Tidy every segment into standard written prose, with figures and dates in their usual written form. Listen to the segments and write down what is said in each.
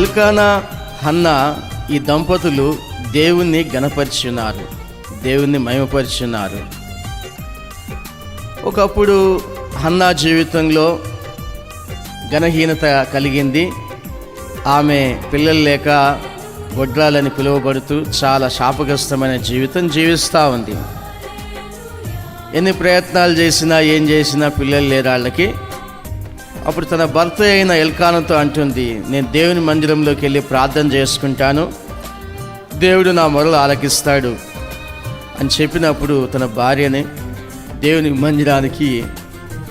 Elkanah Hannah ఈ దంపతులు దేవుణ్ణి ఘనపరిచున్నారు, దేవుణ్ణి మహిమపరిచున్నారు. ఒకప్పుడు హన్నా జీవితంలో ఘనహీనత కలిగింది. ఆమె పిల్లలు లేక గొడ్రాలని పిలువబడుతూ చాలా శాపగ్రస్తమైన జీవితం జీవిస్తూ ఉంది. ఎన్ని ప్రయత్నాలు చేసినా ఏం చేసినా పిల్లలు లేరు వాళ్ళకి. అప్పుడు తన భర్త అయిన ఎల్కానాతో అంటుంది, నేను దేవుని మందిరంలోకి వెళ్ళి ప్రార్థన చేసుకుంటాను, దేవుడు నా మొరలు ఆలకిస్తాడు అని చెప్పినప్పుడు తన భార్యని దేవుని మందిరానికి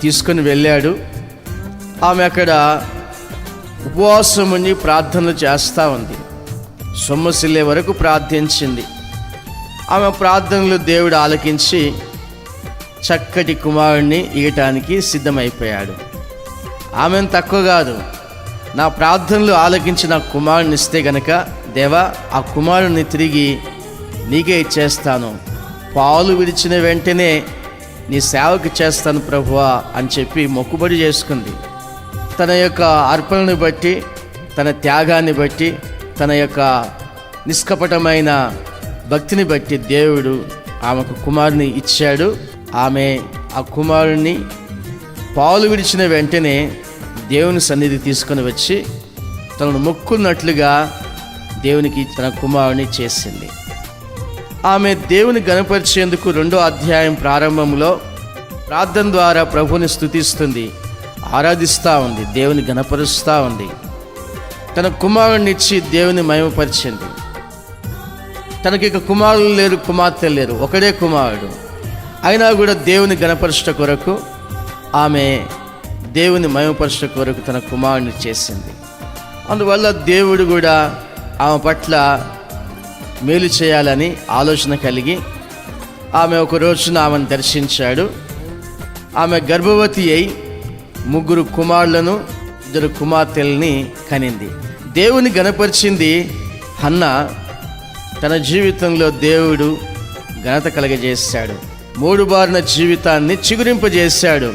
తీసుకొని వెళ్ళాడు. ఆమె అక్కడ ఉపవాసం ఉండి ప్రార్థనలు చేస్తూ ఉంది. సొమ్మసిల్లే వరకు ప్రార్థించింది. ఆమె ప్రార్థనలు దేవుడు ఆలకించి చక్కటి కుమారుణ్ణి ఇవ్వటానికి సిద్ధమైపోయాడు. ఆమెను తక్కువ కాదు, నా ప్రార్థనలు ఆలకించి నా కుమారుని ఇస్తే గనక దేవా ఆ కుమారుని తిరిగి నీకే ఇచ్చేస్తాను, పాలు విడిచిన వెంటనే నీ సేవకు చేస్తాను ప్రభువా అని చెప్పి మొక్కుబడి చేసుకుంది. తన యొక్క అర్పణను బట్టి, తన త్యాగాన్ని బట్టి, తన యొక్క నిష్కపటమైన భక్తిని బట్టి దేవుడు ఆమెకు కుమారుని ఇచ్చాడు. ఆమె ఆ కుమారుణ్ణి పాలు విడిచిన వెంటనే దేవుని సన్నిధి తీసుకొని వచ్చి తనను మొక్కున్నట్లుగా దేవునికి తన కుమారుని చేసింది. ఆమె దేవుని గణపరిచేందుకు 2వ అధ్యాయం ప్రారంభంలో ప్రార్థన ద్వారా ప్రభుని స్తుతిస్తుంది, ఆరాధిస్తూ ఉంది, దేవుని గణపరుస్తూ ఉంది. తన కుమారుని ఇచ్చి దేవుని మహిమపరిచింది. తనకి ఇక కుమారులు లేరు, కుమార్తెలు లేరు, ఒకడే కుమారుడు. అయినా కూడా దేవుని గణపరచుట కొరకు, ఆమె దేవుని మహిమపరచుట కొరకు తన కుమారుని చేసింది. అందువల్ల దేవుడు కూడా ఆమె పట్ల మేలు చేయాలని ఆలోచన కలిగి ఆమె ఒక రోజున ఆమెను దర్శించాడు. ఆమె గర్భవతి అయి 3 కుమారులను 2 కుమార్తెల్ని కనింది. దేవుని గణపరిచింది హన్నా. తన జీవితంలో దేవుడు ఘనత కలగజేశాడు. 3 బారిన జీవితాన్ని చిగురింపజేశాడు.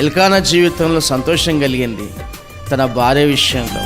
ఎల్కానా జీవితంలో సంతోషం కలిగింది తన భార్య విషయంలో.